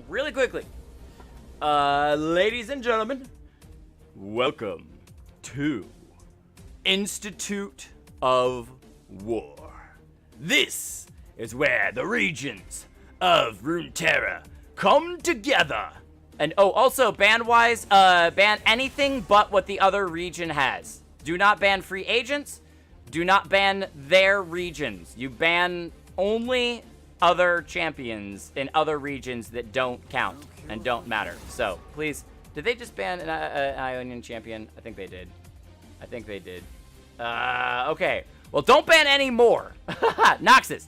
really quickly. Ladies and gentlemen, welcome to Institute of War. This is where the regions of Runeterra come together. And also ban-wise, ban anything but what the other region has. Do not ban free agents. Do not ban their regions. You ban only other champions in other regions that don't count and don't matter. So, please, did they just ban an Ionian champion? I think they did. Okay. Well, don't ban any more. Noxus,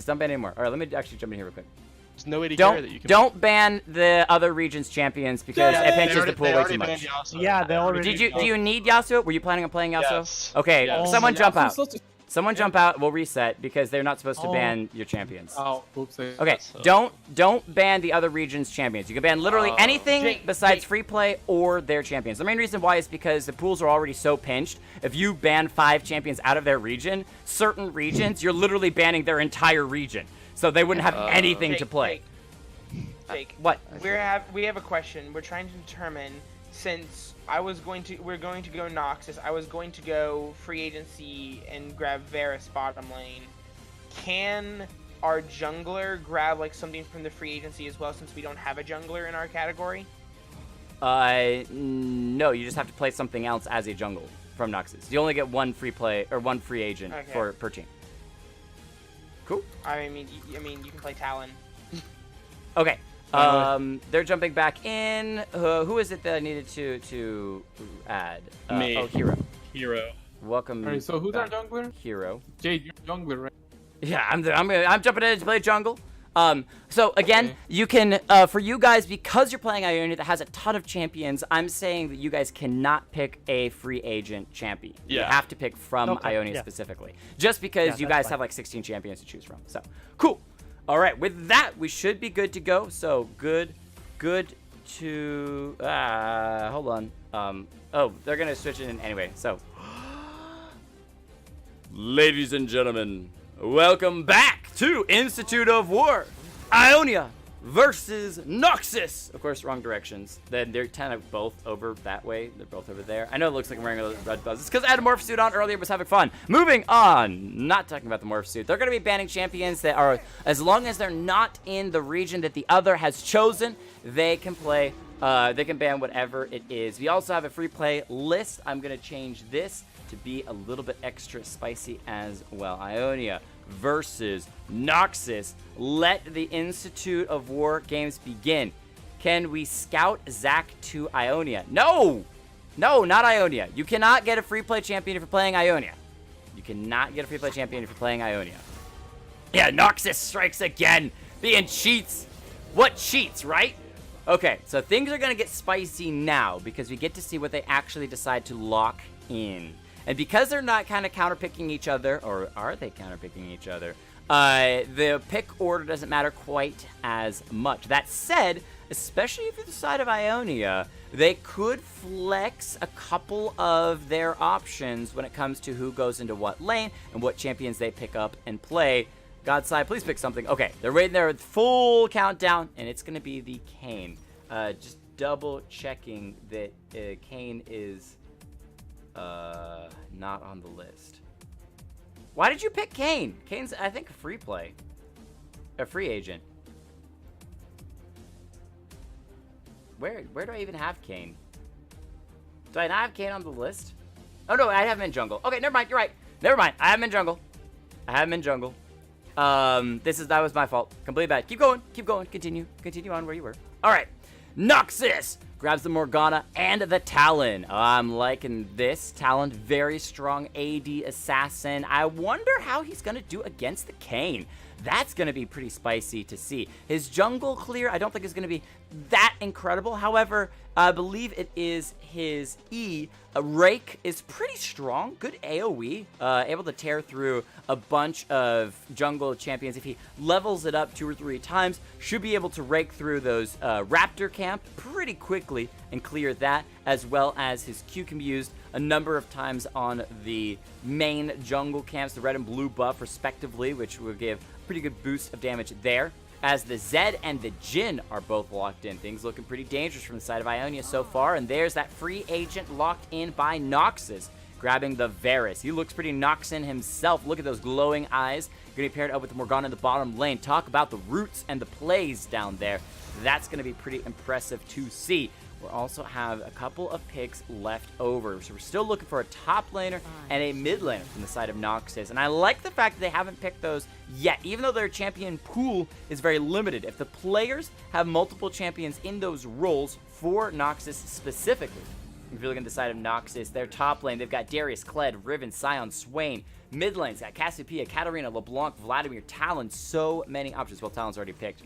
don't ban any more. All right, let me actually jump in here real quick. There's no way to care that you can. Don't ban the other region's champions because it pinches the pool way too much. Yeah, they already. Do you need Yasuo? Were you planning on playing Yasuo? Yes. Okay, Yes. someone jump out. Someone jump out. We'll reset because they're not supposed to ban your champions. Oh, oops. Okay, don't ban the other region's champions. You can ban literally anything besides free play or their champions. The main reason why is because the pools are already so pinched. If you ban 5 champions out of their region, certain regions, you're literally banning their entire region. So they wouldn't have anything to play. Jake, what? We have a question. We're trying to determine, since we're going to go Noxus. I was going to go free agency and grab Varus bottom lane. Can our jungler grab like something from the free agency as well, since we don't have a jungler in our category? No, you just have to play something else as a jungle from Noxus. You only get one free play or one free agent per team. Cool. I mean, you can play Talon. Okay. They're jumping back in. Who is it that I needed to add? Me. Oh, Hero. Hero. Welcome. Alright, so who's our back, jungler? Hero. Jade, you're jungler, right? Yeah, I'm jumping in to play jungle. So again, you can for you guys, because you're playing Ionia that has a ton of champions, I'm saying that you guys cannot pick a free agent champion. You have to pick from Ionia specifically, just because you guys have like 16 champions to choose from. So cool. All right, with that, we should be good to go. So good to hold on. Oh, they're gonna switch it in anyway. So, ladies and gentlemen, welcome back to Institute of War. Ionia versus Noxus. Of course, wrong directions. Then they're kind of both over that way. They're both over there. I know it looks like I'm wearing a red buzz. It's because I had a morph suit on earlier, was having fun. Moving on. Not talking about the morph suit. They're going to be banning champions that are, as long as they're not in the region that the other has chosen, they can play. They can ban whatever it is. We also have a free play list. I'm going to change this to be a little bit extra spicy as well. Ionia versus Noxus. Let the Institute of War games begin. Can we scout Zac to Ionia? No, not Ionia. You cannot get a free play champion if you're playing Ionia. You cannot get a free play champion if you're playing Ionia. Yeah, Noxus strikes again, being cheats. What cheats, right? Okay, so things are gonna get spicy now because we get to see what they actually decide to lock in. And because they're not kind of counterpicking each other, or are they counterpicking each other, the pick order doesn't matter quite as much. That said, especially if you're the side of Ionia, they could flex a couple of their options when it comes to who goes into what lane and what champions they pick up and play. Godside, please pick something. Okay, they're waiting there with full countdown, and it's going to be the Kayn. Just double checking that Kayn is not on the list. Why did you pick Kayn? Kayn's, I think, a free play. A free agent. Where do I even have Kayn? Do I not have Kayn on the list? Oh no, I have him in jungle. Okay, never mind, you're right. Never mind, I have him in jungle. That was my fault. Completely bad. Keep going, continue on where you were. Alright. Noxus grabs the Morgana and the Talon. I'm liking this. Talon, very strong AD assassin. I wonder how he's going to do against the Kayn. That's going to be pretty spicy to see. His jungle clear, I don't think is going to be that incredible. However, I believe it is his E. Rake is pretty strong. Good AoE. Able to tear through a bunch of jungle champions. If he levels it up 2 or 3 times, should be able to rake through those Raptor camp pretty quickly and clear that, as well as his Q can be used a number of times on the main jungle camps, the red and blue buff respectively, which will give a pretty good boost of damage there. as the Zed and the Jhin are both locked in. Things looking pretty dangerous from the side of Ionia so far, and there's that free agent locked in by Noxus, grabbing the Varus. He looks pretty Noxin himself. Look at those glowing eyes. Going to be paired up with the Morgana in the bottom lane. Talk about the roots and the plays down there. That's going to be pretty impressive to see. We'll also have a couple of picks left over. So we're still looking for a top laner and a mid laner from the side of Noxus. And I like the fact that they haven't picked those yet, even though their champion pool is very limited. If the players have multiple champions in those roles for Noxus specifically, if you look at the side of Noxus, their top lane, they've got Darius, Kled, Riven, Sion, Swain. Mid lane's got Cassiopeia, Katarina, LeBlanc, Vladimir, Talon. So many options. Well, Talon's already picked.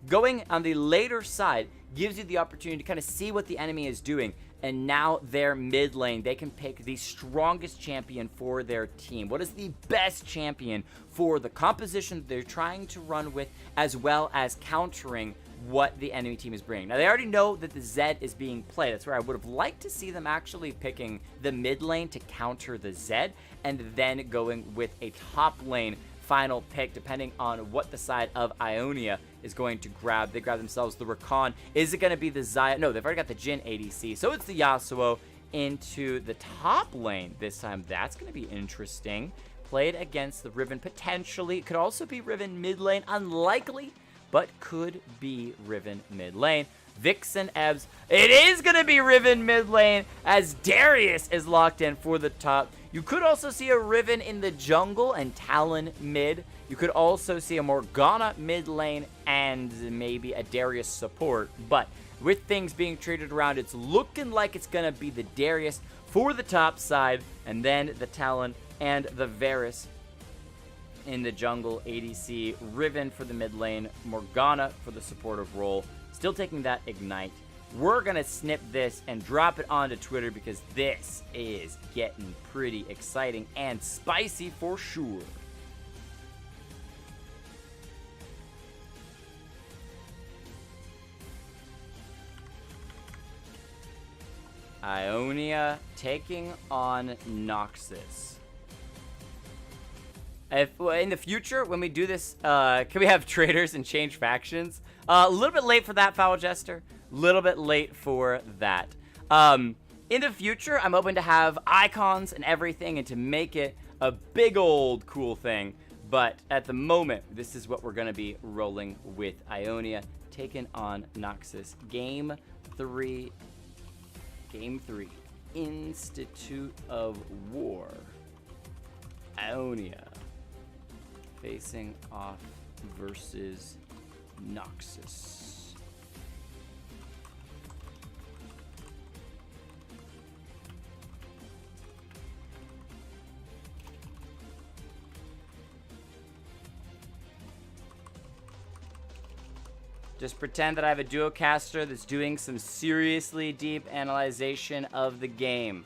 Going on the later side gives you the opportunity to kind of see what the enemy is doing. And now their mid lane, they can pick the strongest champion for their team. What is the best champion for the composition they're trying to run with, as well as countering what the enemy team is bringing. Now, they already know that the Zed is being played. That's where I would have liked to see them actually picking the mid lane to counter the Zed, and then going with a top lane final pick, depending on what the side of Ionia is going to grab. They grab themselves the Rakan. Is it going to be the Xayah? No, they've already got the Jhin ADC, so it's the Yasuo into the top lane this time. That's going to be interesting. Played against the Riven, potentially. It could also be Riven mid lane. Unlikely, but could be Riven mid lane. Vixen, Ebbs. It is going to be Riven mid lane as Darius is locked in for the top. You could also see a Riven in the jungle and Talon mid. You could also see a Morgana mid lane and maybe a Darius support. But with things being traded around, it's looking like it's going to be the Darius for the top side, and then the Talon and the Varus in the jungle ADC, Riven for the mid lane, Morgana for the supportive role. Still taking that Ignite. We're going to snip this and drop it onto Twitter because this is getting pretty exciting and spicy for sure. Ionia taking on Noxus. If in the future, when we do this, can we have traders and change factions? A little bit late for that, Foul Jester. A little bit late for that. In the future, I'm open to have icons and everything and to make it a big old cool thing. But at the moment, this is what we're going to be rolling with. Ionia taking on Noxus. Game 3. Institute of War. Ionia facing off versus Noxus. Just pretend that I have a duocaster that's doing some seriously deep analyzation of the game.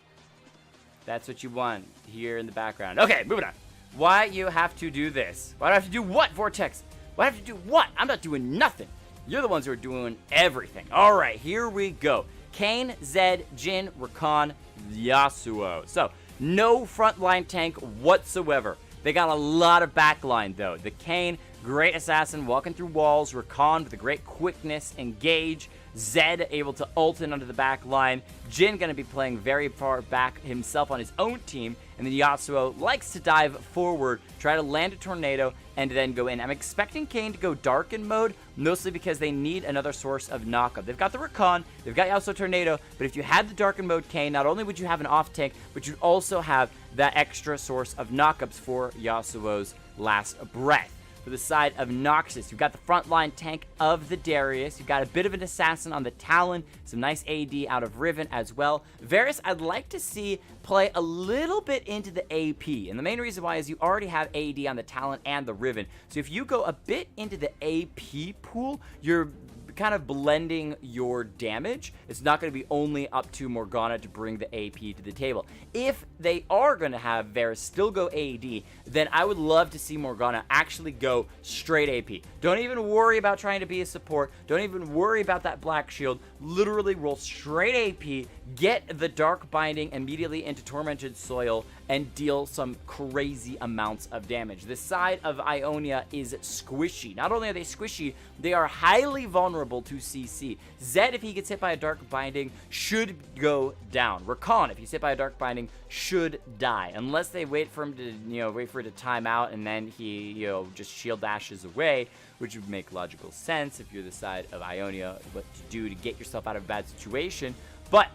That's what you want here in the background. Okay, moving on. Why you have to do this? Why do I have to do what, Vortex? Why do I have to do what? I'm not doing nothing. You're the ones who are doing everything. All right, here we go. Kayn, Zed, Jhin, Rakan, Yasuo. So, no frontline tank whatsoever. They got a lot of backline, though. The Kayn, great assassin, walking through walls. Rakan with a great quickness, engage. Zed able to ult in under the back line. Jhin going to be playing very far back himself on his own team. And then Yasuo likes to dive forward, try to land a tornado, and then go in. I'm expecting Kayn to go Darken mode, mostly because they need another source of knockup. They've got the Rakan, they've got Yasuo Tornado, but if you had the Darken mode Kayn, not only would you have an off tank, but you'd also have that extra source of knockups for Yasuo's last breath. For the side of Noxus, you've got the frontline tank of the Darius. You've got a bit of an assassin on the Talon. Some nice AD out of Riven as well. Varus, I'd like to see play a little bit into the AP. And the main reason why is you already have AD on the Talon and the Riven. So if you go a bit into the AP pool, you're kind of blending your damage. It's not going to be only up to Morgana to bring the AP to the table. If they are going to have Varus still go AD, then I would love to see Morgana actually go straight AP. Don't even worry about trying to be a support. Don't even worry about that black shield. Literally roll straight AP, get the Dark Binding immediately into Tormented Soil, and deal some crazy amounts of damage. The side of Ionia is squishy. Not only are they squishy, they are highly vulnerable to CC. Zed, if he gets hit by a Dark Binding, should go down. Rakan, if he's hit by a Dark Binding, should die. Unless they wait for him to, wait for it to time out and then he, just shield dashes away, which would make logical sense if you're the side of Ionia, what to do to get yourself out of a bad situation. But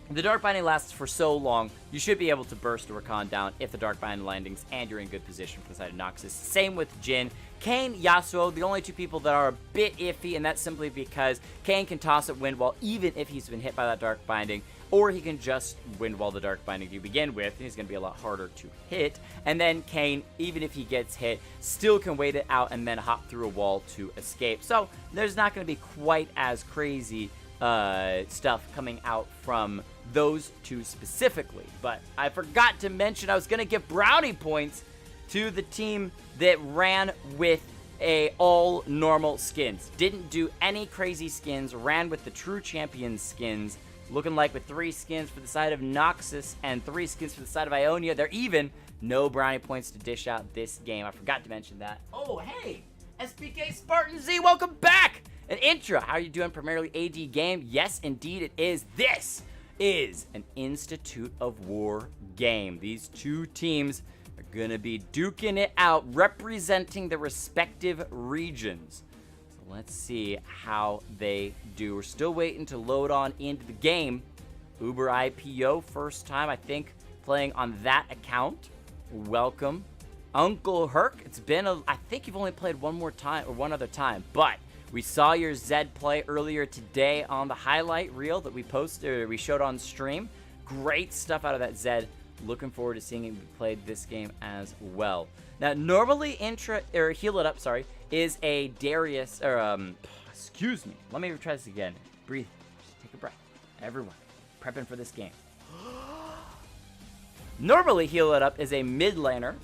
the Dark Binding lasts for so long, you should be able to burst a Rakan down if the Dark Binding landings and you're in good position for the side of Noxus. Same with Jhin. Kayn, Yasuo, the only two people that are a bit iffy, and that's simply because Kayn can toss at Wind Wall even if he's been hit by that Dark Binding, or he can just Wind Wall the Dark Binding to begin with, and he's going to be a lot harder to hit. And then Kayn, even if he gets hit, still can wait it out and then hop through a wall to escape. So there's not going to be quite as crazy stuff coming out from those two specifically. But I forgot to mention I was going to give brownie points to the team that ran with all normal skins. Didn't do any crazy skins, ran with the true champion skins, looking like with 3 skins for the side of Noxus and 3 skins for the side of Ionia. They're even. No brownie points to dish out this game. I forgot to mention that. Oh, hey, SPK Spartan Z, welcome back. An intro. How are you doing? Primarily AD game. Yes, indeed it is. This is an Institute of War game. These two teams are going to be duking it out, representing the respective regions. So let's see how they do. We're still waiting to load on into the game. Uber IPO, first time, I think, playing on that account. Welcome. Uncle Herc, it's been I think you've only played one other time, but we saw your Zed play earlier today on the highlight reel that we posted, or we showed on stream. Great stuff out of that Zed. Looking forward to seeing him play this game as well. Now, normally Heal It Up, is a Darius, excuse me. Let me try this again. Breathe. Just take a breath. Everyone, prepping for this game. Normally, Heal It Up is a mid laner.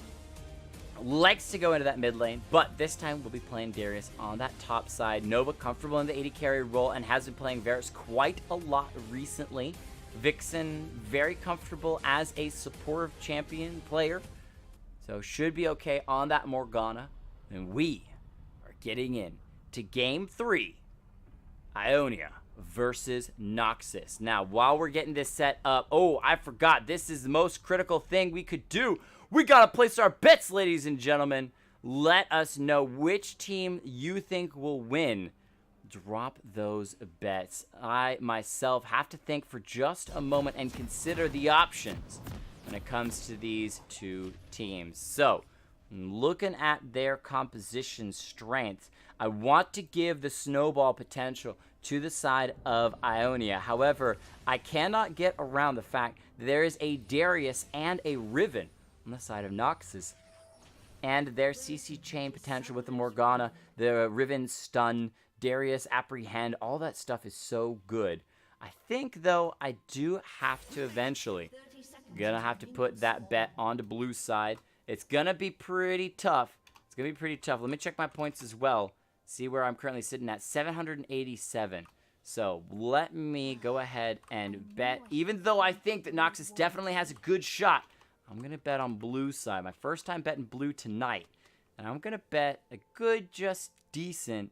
Likes to go into that mid lane, but this time we'll be playing Darius on that top side. Nova comfortable in the AD carry role and has been playing Varus quite a lot recently. Vixen very comfortable as a supportive champion player, so should be okay on that Morgana. And we are getting in to game 3, Ionia versus Noxus. Now, while we're getting this set up, oh, I forgot, this is the most critical thing we could do. We gotta place our bets, ladies and gentlemen. Let us know which team you think will win. Drop those bets. I, myself, have to think for just a moment and consider the options when it comes to these two teams. So, looking at their composition strength, I want to give the snowball potential to the side of Ionia. However, I cannot get around the fact that there is a Darius and a Riven on the side of Noxus, and their CC chain potential with the Morgana, the Riven stun, Darius apprehend, all that stuff is so good. I think, though, I do have to eventually gonna have to put that bet on the blue side. It's gonna be pretty tough. Let me check my points as well. See where I'm currently sitting at, 787. So let me go ahead and bet, even though I think that Noxus definitely has a good shot, I'm going to bet on blue side. My first time betting blue tonight. And I'm going to bet a good, just decent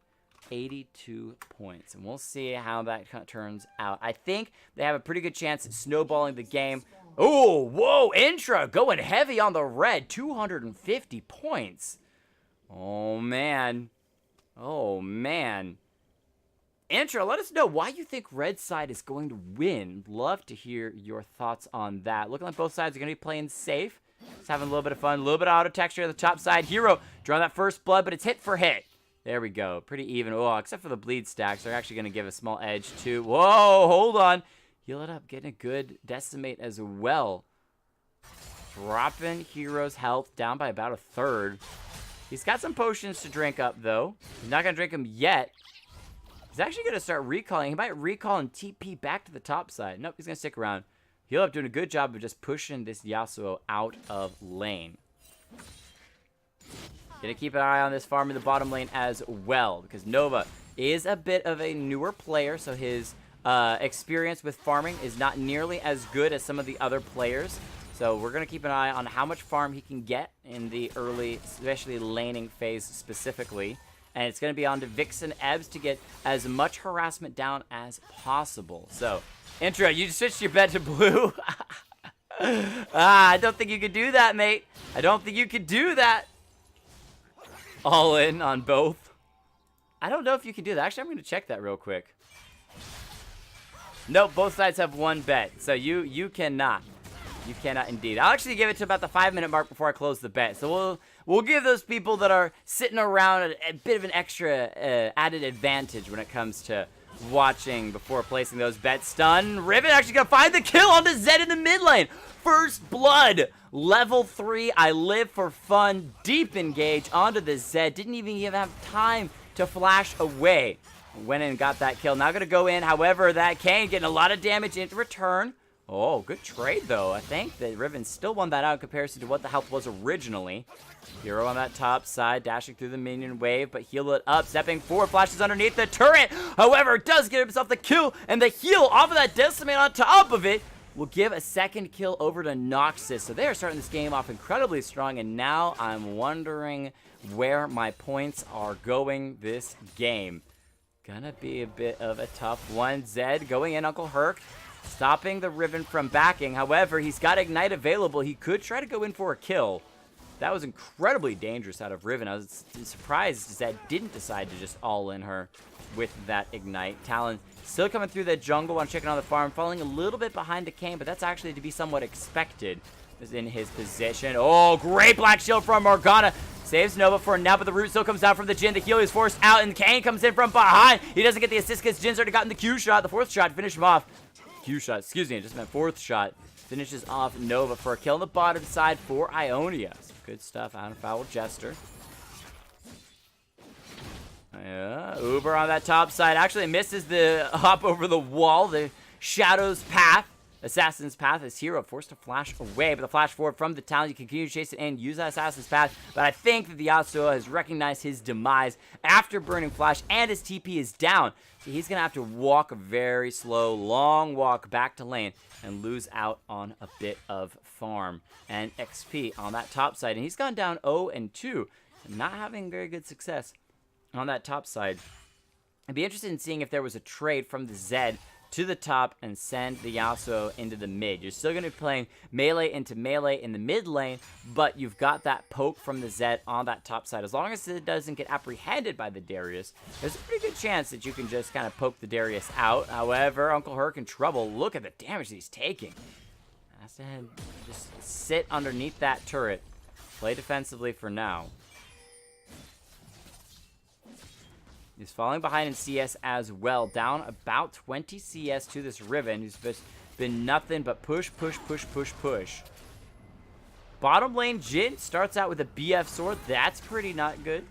82 points. And we'll see how that turns out. I think they have a pretty good chance at snowballing the game. Oh, whoa, Intra going heavy on the red. 250 points. Oh, man. Intra, let us know why you think red side is going to win. Love to hear your thoughts on that. Looking like both sides are going to be playing safe. Just having a little bit of fun. A little bit of auto texture on the top side. Hero drawing that first blood, but it's hit for hit. There we go. Pretty even. Oh, except for the bleed stacks. They're actually going to give a small edge to... Whoa, hold on. Heal it up. Getting a good decimate as well. Dropping Hero's health down by about a third. He's got some potions to drink up, though. He's not going to drink them yet. He's actually going to start recalling. He might recall and TP back to the top side. Nope, he's going to stick around. He'll up doing a good job of just pushing this Yasuo out of lane. Gonna keep an eye on this farm in the bottom lane as well, because Nova is a bit of a newer player, so his experience with farming is not nearly as good as some of the other players. So we're going to keep an eye on how much farm he can get in the early, especially laning phase specifically. And it's going to be on to Vixen Ebbs to get as much harassment down as possible. So, Intro, you switched your bet to blue. I don't think you could do that, mate. I don't think you could do that. All in on both. I don't know if you can do that. Actually, I'm going to check that real quick. Nope, both sides have one bet. So you cannot. You cannot indeed. I'll actually give it to about the 5-minute mark before I close the bet. So we'll give those people that are sitting around a bit of an extra added advantage when it comes to watching before placing those bets. Stun. Riven actually gonna find the kill onto Zed in the mid lane. First blood. Level 3. I live for fun. Deep engage onto the Zed. Didn't even have time to flash away. Went in and got that kill. Now gonna go in. However, that Kane getting a lot of damage in return. Oh, good trade, though. I think that Riven still won that out in comparison to what the health was originally. Hero on that top side, dashing through the minion wave, but heal it up. Stepping forward, flashes underneath the turret. However, does get himself the kill, and the heal off of that Decimate on top of it will give a second kill over to Noxus. So they are starting this game off incredibly strong, and now I'm wondering where my points are going this game. Gonna be a bit of a tough one. Zed going in, Uncle Herc. Stopping the Riven from backing. However, he's got Ignite available. He could try to go in for a kill. That was incredibly dangerous out of Riven. I was surprised Zed didn't decide to just all in her with that Ignite. Talon still coming through the jungle on checking on the farm. Falling a little bit behind the Kane, but that's actually to be somewhat expected in his position. Oh, great Black Shield from Morgana. Saves Nova for now, but the root still comes down from the Jhin. The heal is forced out, and Kane comes in from behind. He doesn't get the assist because Jin's already gotten the Q shot. The fourth shot to finish him off. Q shot, excuse me, I just meant fourth shot. Finishes off Nova for a kill on the bottom side for Ionia. Some good stuff out of Foul Jester. Yeah, Uber on that top side. Actually misses the hop over the wall. The Shadow's path. Assassin's Path is Hero forced to flash away, but the flash forward from the Talon, you can continue to chase it and use that Assassin's Path, but I think that the Yasuo has recognized his demise after burning flash, and his TP is down, so he's going to have to walk a very slow, long walk back to lane and lose out on a bit of farm and XP on that top side, and he's gone down 0-2, not having very good success on that top side. I'd be interested in seeing if there was a trade from the Zed to the top and send the Yasuo into the mid. You're still going to be playing melee into melee in the mid lane, but you've got that poke from the Zed on that top side. As long as it doesn't get apprehended by the Darius, there's a pretty good chance that you can just kind of poke the Darius out. However, Uncle Herc in trouble. Look at the damage he's taking. Has to just sit underneath that turret. Play defensively for now. He's falling behind in CS as well. Down about 20 CS to this Riven, who's just been nothing but push, push, push, push, push. Bottom lane, Jhin starts out with a BF sword. That's pretty not good.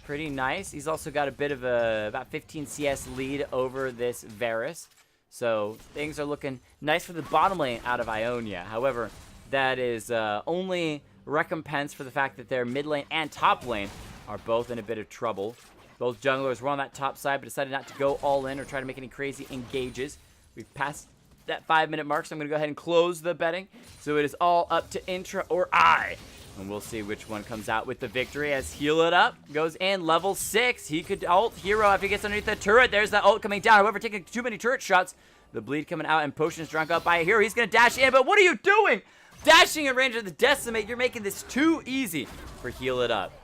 Pretty nice. He's also got a bit of a about 15 CS lead over this Varus. So things are looking nice for the bottom lane out of Ionia. However, that is only recompense for the fact that their mid lane and top lane are both in a bit of trouble. Both junglers were on that top side, but decided not to go all in or try to make any crazy engages. We've passed that 5-minute mark, so I'm going to go ahead and close the betting. So it is all up to Intra or I. And we'll see which one comes out with the victory as Heal It Up goes in. Level 6. He could ult Hero after he gets underneath the turret. There's that ult coming down. However, taking too many turret shots. The bleed coming out and Potion's drunk up by a Hero. He's going to dash in, but what are you doing? Dashing in range of the Decimate. You're making this too easy for Heal It Up.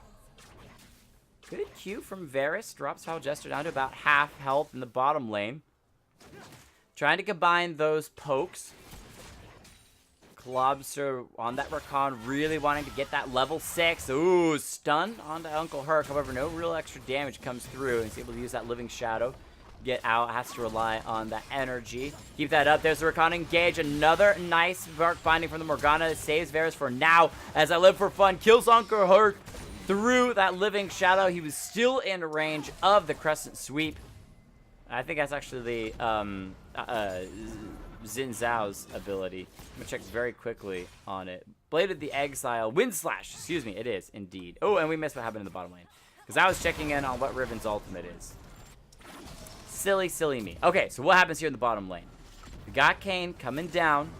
Good Q from Varus. Drops Foul Jester down to about half health in the bottom lane. Trying to combine those pokes. Klobster on that Rakan, really wanting to get that level 6. Ooh, stun onto Uncle Herc. However, no real extra damage comes through. He's able to use that Living Shadow. Get out, has to rely on that energy. Keep that up. There's the Rakan engage. Another nice Bark Binding from the Morgana. Saves Varus for now. As I live for fun, kills Uncle Herc. Through that Living Shadow, he was still in range of the Crescent Sweep. I think that's actually the Xin Zhao's ability. I'm gonna check very quickly on it. Blade of the Exile, Wind Slash, excuse me, it is indeed. Oh, and we missed what happened in the bottom lane. Because I was checking in on what Riven's ultimate is. Silly, silly me. Okay, so what happens here in the bottom lane? We got Kane coming down.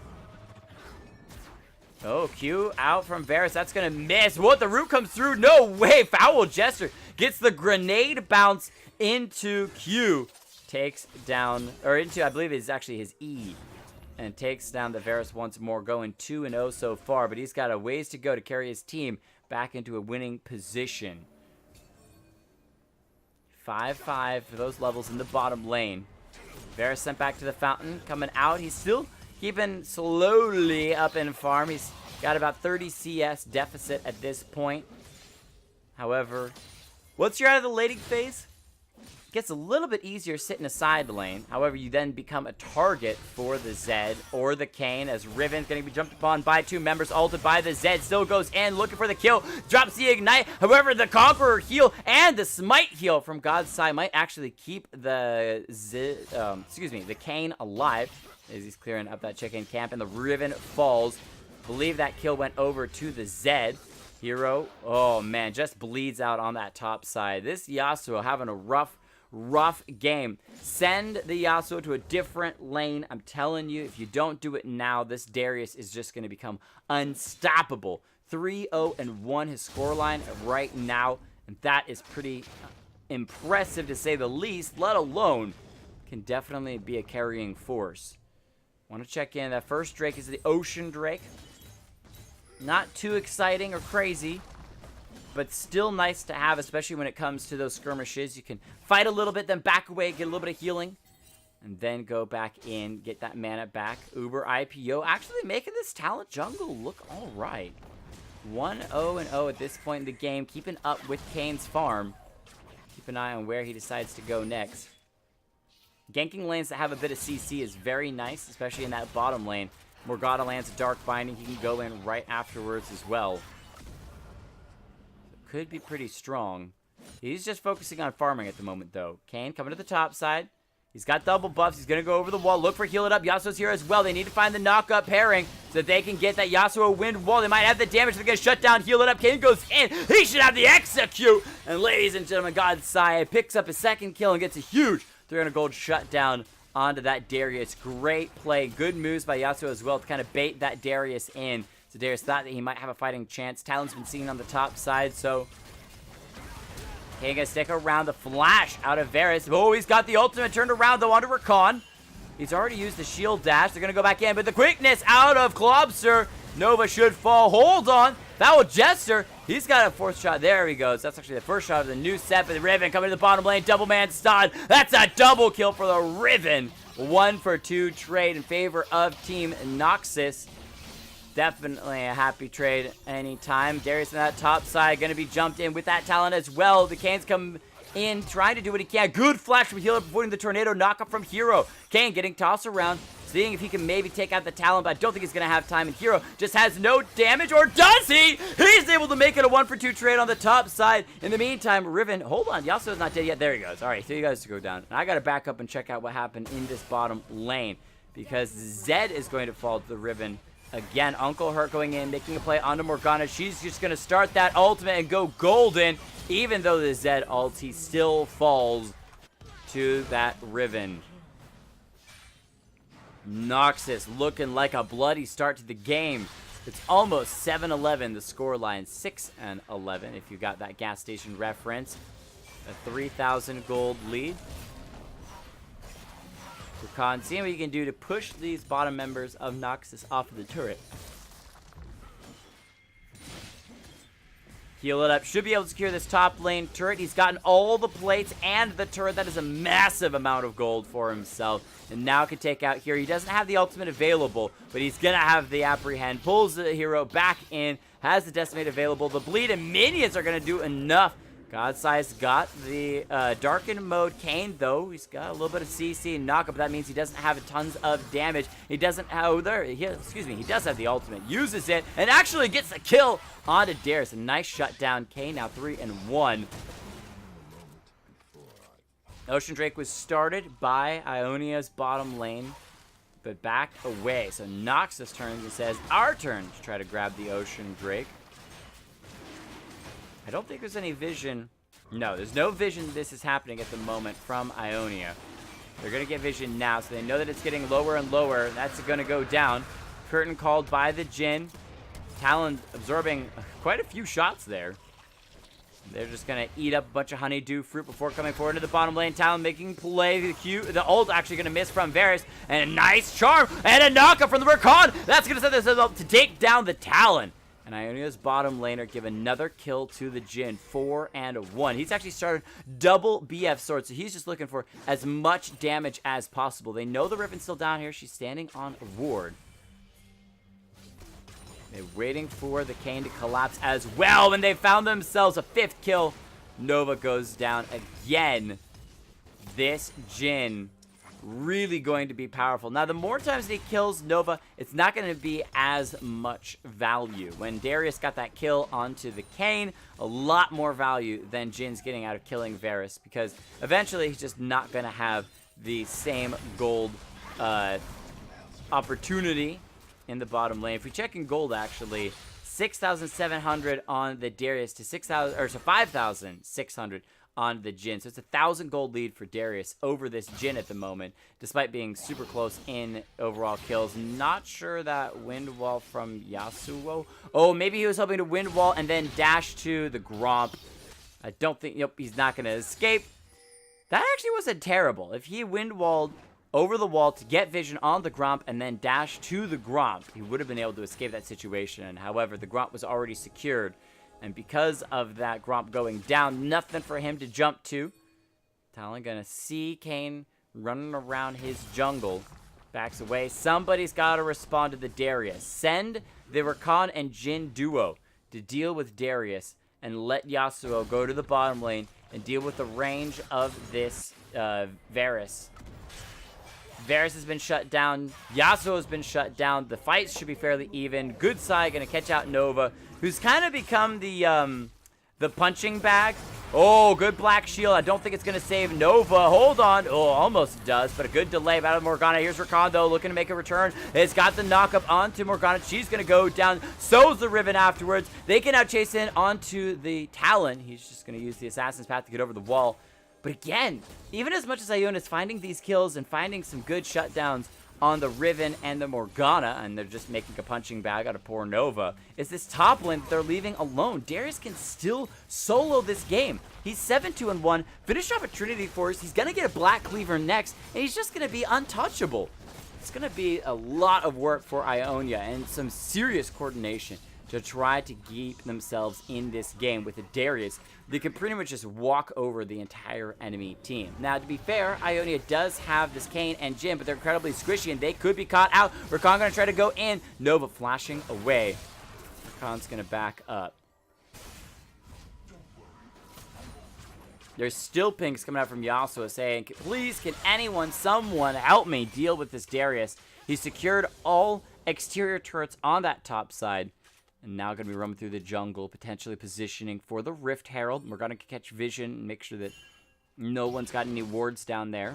Oh, Q out from Varus. That's going to miss. What? The root comes through. No way. Foul Jester gets the grenade bounce into Q. Takes down, or into, I believe it's actually his E. And takes down the Varus once more, going 2-0 so far. But he's got a ways to go to carry his team back into a winning position. 5-5 for those levels in the bottom lane. Varus sent back to the fountain. Coming out. He's still keeping slowly up in farm. He's got about 30 CS deficit at this point. However, once you're out of the laning phase, it gets a little bit easier sitting a side lane. However, you then become a target for the Zed or the Kayn, as Riven's going to be jumped upon by two members, ulted by the Zed. Still goes in, looking for the kill. Drops the Ignite. However, the Conqueror heal and the Smite heal from God's side might actually keep the the Kayn alive as he's clearing up that chicken camp. And the Riven falls. Believe that kill went over to the Zed. Hero, oh man, just bleeds out on that top side. This Yasuo having a rough game. Send the Yasuo to a different lane. I'm telling you, if you don't do it now, this Darius is just going to become unstoppable. 3-0-1 his scoreline right now, and that is pretty impressive to say the least, let alone can definitely be a carrying force. Want to check in. That first Drake is the Ocean Drake. Not too exciting or crazy, but still nice to have, especially when it comes to those skirmishes. You can fight a little bit, then back away, get a little bit of healing, and then go back in, get that mana back. Uber IPO actually making this talent jungle look all right. 1-0-0 at this point in the game, keeping up with Kayn's farm. Keep an eye on where he decides to go next. Ganking lanes that have a bit of CC is very nice, especially in that bottom lane. Morgana lands a Dark Binding, he can go in right afterwards as well. Could be pretty strong. He's just focusing on farming at the moment, though. Kayn coming to the top side. He's got double buffs. He's going to go over the wall. Look for heal it up. Yasuo's here as well. They need to find the knock-up pairing so that they can get that Yasuo wind wall. They might have the damage. They're going to shut down, heal it up. Kayn goes in. He should have the execute. And ladies and gentlemen, God's side picks up his second kill and gets a huge 300 gold shutdown onto that Darius. Great play. Good moves by Yasuo as well to kind of bait that Darius in. So Darius thought that he might have a fighting chance. Talon's been seen on the top side, so Kayn gonna stick around. The flash out of Varus. Oh, he's got the ultimate turned around though onto Rakan. He's already used the shield dash. They're gonna go back in, but the quickness out of Klobster. Nova should fall. Hold on. Foul Jester. He's got a fourth shot. There he goes. That's actually the first shot of the new set for the Riven. Coming to the bottom lane. Double man stun. That's a double kill for the Riven. 1-for-2 trade in favor of Team Noxus. Definitely a happy trade anytime. Darius on that top side going to be jumped in with that talent as well. The Kayn's come in trying to do what he can. Good flash from healer, avoiding the tornado knockup from Hero. Kayn getting tossed around, seeing if he can maybe take out the talent, but I don't think he's going to have time. And Hero just has no damage, or does he? He's able to make it a 1-for-2 trade on the top side. In the meantime, Riven, hold on, Yasuo's not dead yet. There he goes. All right, so you guys to go down. And I got to back up and check out what happened in this bottom lane, because Zed is going to fall to the Riven. Again, Uncle Hurt going in, making a play onto Morgana. She's just going to start that ultimate and go golden. Even though the Zed ulti still falls to that Riven. Noxus looking like a bloody start to the game. It's almost 7-11, the scoreline. 6-11 if you got that gas station reference. A 3,000 gold lead. Rakan, seeing what you can do to push these bottom members of Noxus off of the turret. Heal it up. Should be able to secure this top lane turret. He's gotten all the plates and the turret. That is a massive amount of gold for himself. And now can take out here. He doesn't have the ultimate available, but he's going to have the apprehend. Pulls the Hero back in. Has the decimate available. The bleed and minions are going to do enough. Godside's got the darkened mode. Kayn, though, he's got a little bit of CC and knockup. That means he doesn't have tons of damage. He doesn't have, he does have the ultimate. Uses it and actually gets the kill onto Darius. A nice shutdown. Kayn now 3-1. Ocean Drake was started by Ionia's bottom lane, but backed away. So Noxus turns and says, our turn to try to grab the Ocean Drake. I don't think there's any vision. No, there's no vision this is happening at the moment from Ionia. They're going to get vision now, so they know that it's getting lower and lower. That's going to go down. Curtain called by the Jhin. Talon absorbing quite a few shots there. They're just going to eat up a bunch of honeydew fruit before coming forward to the bottom lane. Talon making play. The ult actually going to miss from Varus. And a nice charm. And a knockup from the Rakan. That's going to set this up to take down the Talon. And Ionia's bottom laner give another kill to the Jhin. 4-1. He's actually started double BF sword. So he's just looking for as much damage as possible. They know the Riften's still down here. She's standing on a ward. They're waiting for the Kayn to collapse as well. When they found themselves a 5th kill, Nova goes down again. This Jhin really going to be powerful. Now, the more times he kills Nova, it's not going to be as much value. When Darius got that kill onto the Kayn, a lot more value than Jin's getting out of killing Varus, because eventually he's just not going to have the same gold opportunity in the bottom lane. If we check in gold, actually, 6,700 on the Darius to 6,000 or to 5,600 on the Jhin. So it's 1,000 gold lead for Darius over this Jhin at the moment, despite being super close in overall kills. Not sure that wind wall from Yasuo. Oh, maybe he was hoping to wind wall and then dash to the Gromp. I don't think, yep, he's not going to escape. That actually wasn't terrible. If he wind walled over the wall to get vision on the Gromp and then dash to the Gromp, he would have been able to escape that situation. However, the Gromp was already secured, and because of that Gromp going down, nothing for him to jump to. Talon gonna see Kayn running around his jungle. Backs away. Somebody's got to respond to the Darius. Send the Rakan and Jhin duo to deal with Darius and let Yasuo go to the bottom lane and deal with the range of this Varus. Varus has been shut down. Yasuo has been shut down. The fights should be fairly even. Good side going to catch out Nova, who's kind of become the punching bag. Oh, good black shield. I don't think it's going to save Nova. Hold on. Oh, almost does, but a good delay out of Morgana. Here's Rakan, though, looking to make a return. It's got the knockup onto Morgana. She's going to go down. So's the Riven afterwards. They can now chase in onto the Talon. He's just going to use the Assassin's Path to get over the wall. But again, even as much as Ionia is finding these kills and finding some good shutdowns on the Riven and the Morgana, and they're just making a punching bag out of poor Nova, is this top lane that they're leaving alone. Darius can still solo this game. He's 7-2-1, finished off a Trinity Force. He's going to get a Black Cleaver next, and he's just going to be untouchable. It's going to be a lot of work for Ionia and some serious coordination to try to keep themselves in this game. With a Darius, they can pretty much just walk over the entire enemy team. Now, to be fair, Ionia does have this Kayn and Jhin, but they're incredibly squishy, and they could be caught out. Rakan going to try to go in. Nova flashing away. Rakan's going to back up. There's still pinks coming out from Yasuo saying, please, can anyone, someone help me deal with this Darius? He secured all exterior turrets on that top side. And now going to be roaming through the jungle, potentially positioning for the Rift Herald. We're going to catch vision and make sure that no one's got any wards down there.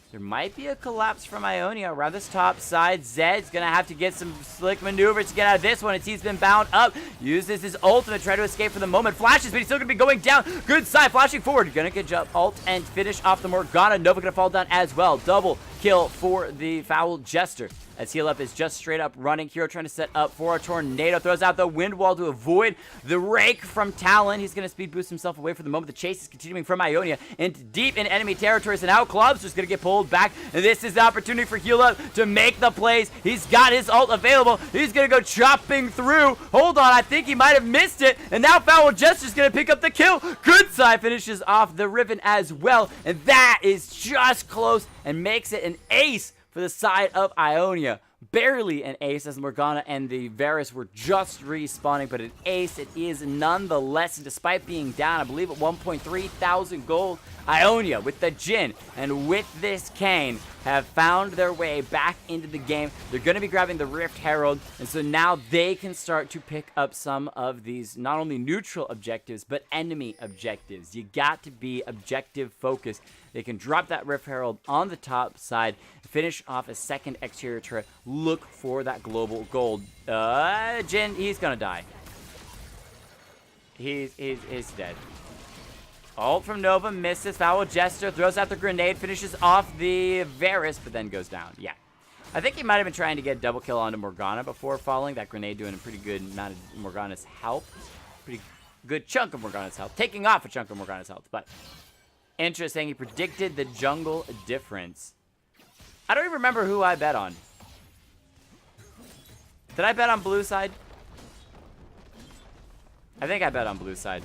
There might be a collapse from Ionia around this top side. Zed's going to have to get some slick maneuvers to get out of this one. He's been bound up. Uses his ultimate, try to escape for the moment. Flashes, but he's still going to be going down. Good side, flashing forward. Going to get jump ult and finish off the Morgana. Nova going to fall down as well. Double kill for the Foul Jester, as Heal Up is just straight up running. Hero trying to set up for a tornado. Throws out the wind wall to avoid the rake from Talon. He's going to speed boost himself away for the moment. The chase is continuing from Ionia into deep in enemy territories. And now Clubs is going to get pulled back. And this is the opportunity for Heal Up to make the plays. He's got his ult available. He's going to go chopping through. Hold on, I think he might have missed it. And now Foul Jester's going to pick up the kill. Good side finishes off the Riven as well. And that is just close and makes it an ace for the side of Ionia. Barely an ace, as Morgana and the Varus were just respawning, but an ace it is nonetheless. And despite being down, I believe at 1.3 thousand gold, Ionia with the Jhin and with this Kayn have found their way back into the game. They're going to be grabbing the Rift Herald, and so now they can start to pick up some of these not only neutral objectives, but enemy objectives. You got to be objective focused. They can drop that Rift Herald on the top side, finish off a second exterior turret, look for that global gold. Jhin, he's going to die. He's dead. Ult from Nova, misses. Foul Jester throws out the grenade, finishes off the Varus, but then goes down. Yeah. I think he might have been trying to get a double kill onto Morgana before falling. That grenade doing a pretty good amount of Morgana's health. Pretty good chunk of Morgana's health. Taking off a chunk of Morgana's health. But interesting. He predicted the jungle difference. I don't even remember who I bet on. Did I bet on blue side? I think I bet on blue side.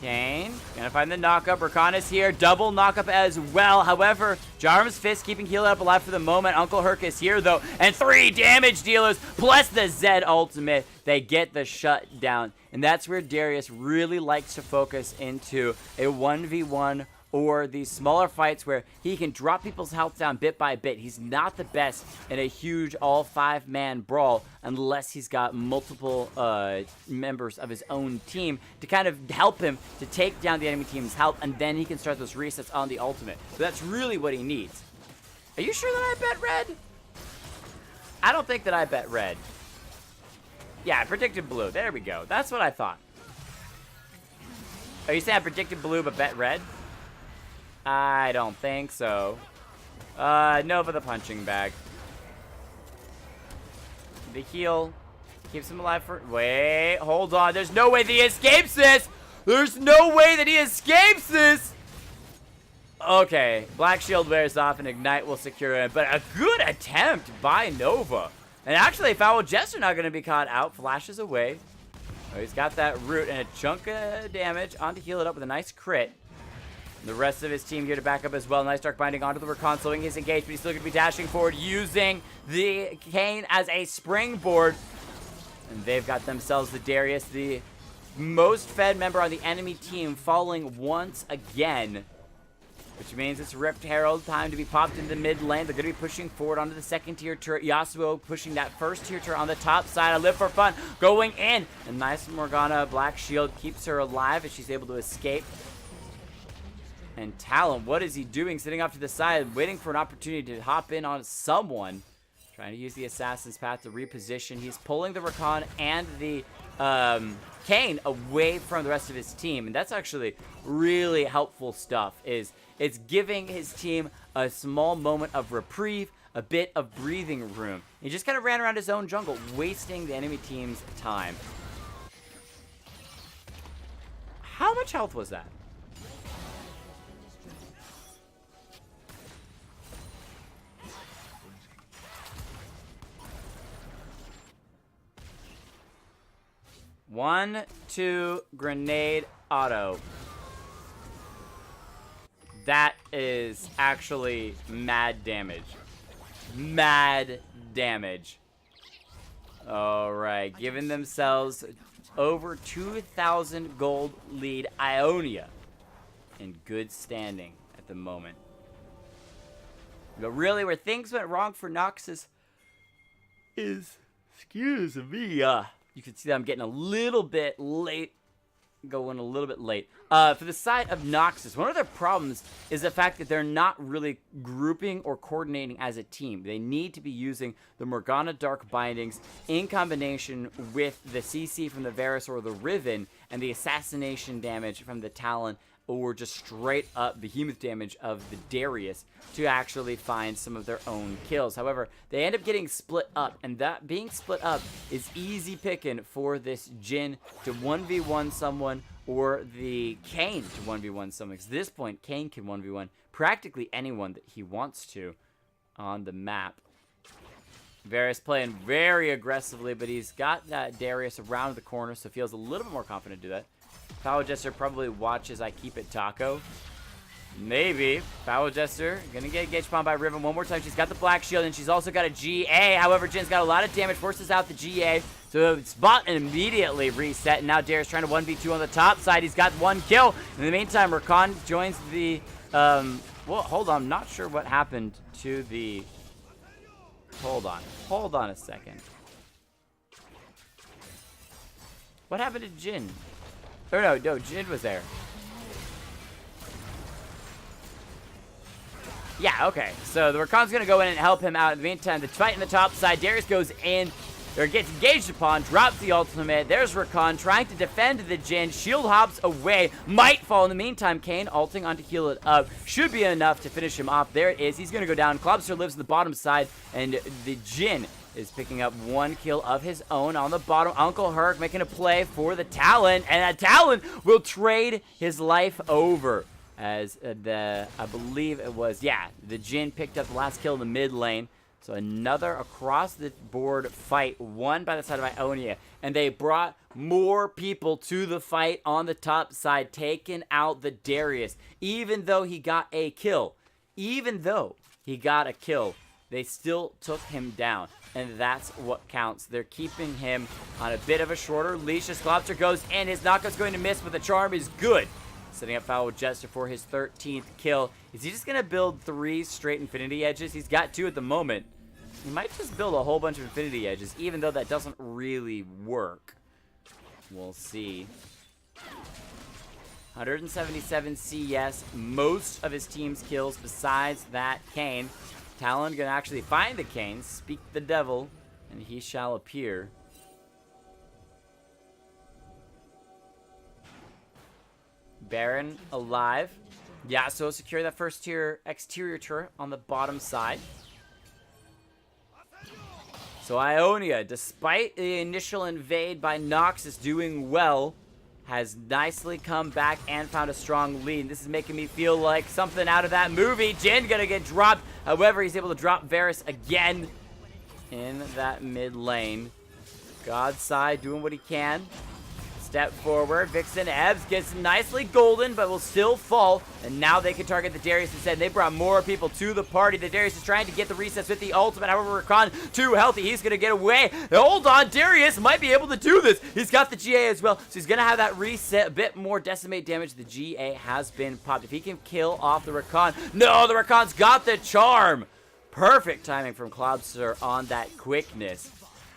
Kane, gonna find the knockup. Rakan is here. Double knockup as well. However, Jarm's Fist keeping heal up alive for the moment. Uncle Herc is here, though. And 3 damage dealers, plus the Zed ultimate. They get the shutdown. And that's where Darius really likes to focus into a 1v1 or these smaller fights where he can drop people's health down bit by bit. He's not the best in a huge all 5-man brawl unless he's got multiple members of his own team to kind of help him to take down the enemy team's health, and then he can start those resets on the ultimate. So that's really what he needs. Are you sure that I bet red? I don't think that I bet red. Yeah, I predicted blue. There we go. That's what I thought. Are you saying I predicted blue but bet red? I don't think so. Nova the punching bag. The heal keeps him alive for... Wait, hold on. There's no way that he escapes this! There's no way that he escapes this! Okay, Black Shield wears off and Ignite will secure him. But a good attempt by Nova. And actually, Foul Jester not going to be caught out. Flashes away. Oh, he's got that root and a chunk of damage on to heal it up with a nice crit. The rest of his team here to back up as well. Nice Dark Binding onto the Rakan, slowing his engage, but he's still going to be dashing forward, using the Kane as a springboard. And they've got themselves the Darius, the most fed member on the enemy team, falling once again. Which means it's Rift Herald time to be popped into the mid lane. They're going to be pushing forward onto the second tier turret. Yasuo pushing that first tier turret on the top side. I live for fun. Going in. And nice Morgana Black Shield keeps her alive as she's able to escape. And Talon, what is he doing? Sitting off to the side, waiting for an opportunity to hop in on someone. Trying to use the Assassin's Path to reposition. He's pulling the Rakan and the Kane away from the rest of his team. And that's actually really helpful stuff. It's giving his team a small moment of reprieve, a bit of breathing room. He just kind of ran around his own jungle, wasting the enemy team's time. How much health was that? One, two, grenade, auto. That is actually mad damage. Mad damage. Alright, giving themselves over 2,000 gold lead. Ionia in good standing at the moment. But really, where things went wrong for Noxus is, excuse me, you can see that I'm getting a little bit late. Going a little bit late. For the side of Noxus, one of their problems is the fact that they're not really grouping or coordinating as a team. They need to be using the Morgana Dark Bindings in combination with the CC from the Varus or the Riven and the assassination damage from the Talon, or just straight up behemoth damage of the Darius to actually find some of their own kills. However, they end up getting split up, and that being split up is easy picking for this Jhin to 1v1 someone, or the Kane to 1v1 someone. Because at this point, Kane can 1v1 practically anyone that he wants to on the map. Varus playing very aggressively, but he's got that Darius around the corner, so feels a little bit more confident to do that. Foul Jester probably watches I keep it taco. Maybe. Foul Jester gonna get engaged upon by Riven one more time. She's got the Black Shield and she's also got a GA. However, Jin's got a lot of damage, forces out the GA. So it's bought and immediately reset. And now Darius trying to 1v2 on the top side. He's got one kill. In the meantime, Rakan joins the well, hold on. I'm not sure what happened to the... Hold on a second. What happened to Jhin? Or no, Jhin was there. Yeah, okay. So the Rakan's going to go in and help him out. In the meantime, the fight in the top side. Darius goes in or gets engaged upon, drops the ultimate. There's Rakan trying to defend the Jhin. Shield hops away. Might fall in the meantime. Kayn ulting on to heal it up. Should be enough to finish him off. There it is. He's going to go down. Klobster lives on the bottom side, and the Jhin is picking up 1 kill of his own on the bottom. Uncle Herc making a play for the Talon, and that Talon will trade his life over. As I believe it was, the Jhin picked up the last kill in the mid lane. So another across the board fight won by the side of Ionia. And they brought more people to the fight on the top side, taking out the Darius. Even though he got a kill, they still took him down. And that's what counts. They're keeping him on a bit of a shorter leash as Klobster goes in. His knockout's going to miss, but the charm is good. Setting up Foul with Jester for his 13th kill. Is he just going to build 3 straight Infinity Edges? He's got 2 at the moment. He might just build a whole bunch of Infinity Edges, even though that doesn't really work. We'll see. 177 CS, most of his team's kills besides that Kayn. Talon gonna actually find the Kayn, speak the devil, and he shall appear. Baron alive. Yasuo secure that first tier exterior turret on the bottom side. So Ionia, despite the initial invade by Noxus doing well, has nicely come back and found a strong lead. This is making me feel like something out of that movie. Jhin gonna get dropped. However, he's able to drop Varus again in that mid lane. Godside doing what he can. Step forward. Vixen Ebbs gets nicely golden, but will still fall. And now they can target the Darius instead. They brought more people to the party. The Darius is trying to get the resets with the ultimate. However, Rakan too healthy. He's going to get away. Hold on. Darius might be able to do this. He's got the GA as well. So he's going to have that reset. A bit more decimate damage. The GA has been popped. If he can kill off the Rakan. No, the Rakan's got the charm. Perfect timing from Klobster on that quickness.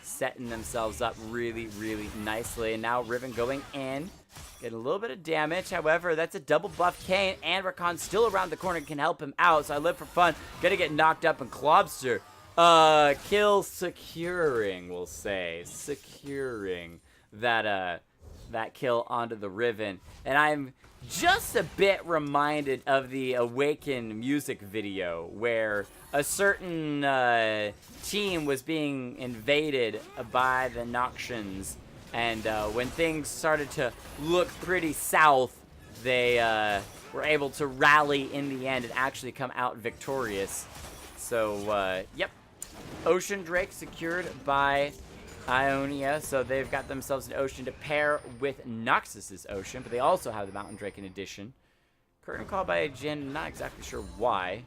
Setting themselves up really, really nicely. And now Riven going in. Getting a little bit of damage. However, that's a double buff Kayn. And Rakan still around the corner can help him out. So I live for fun. Gonna get knocked up. And Klobster. Kill securing, we'll say. Securing that kill onto the Riven. And I'm just a bit reminded of the Awaken music video where a certain team was being invaded by the Noxians, and when things started to look pretty south, they were able to rally in the end and actually come out victorious. So, yep. Ocean Drake secured by Ionia, so they've got themselves an Ocean to pair with Noxus's Ocean, but they also have the Mountain Drake in addition. Curtain call by Jhin, not exactly sure why.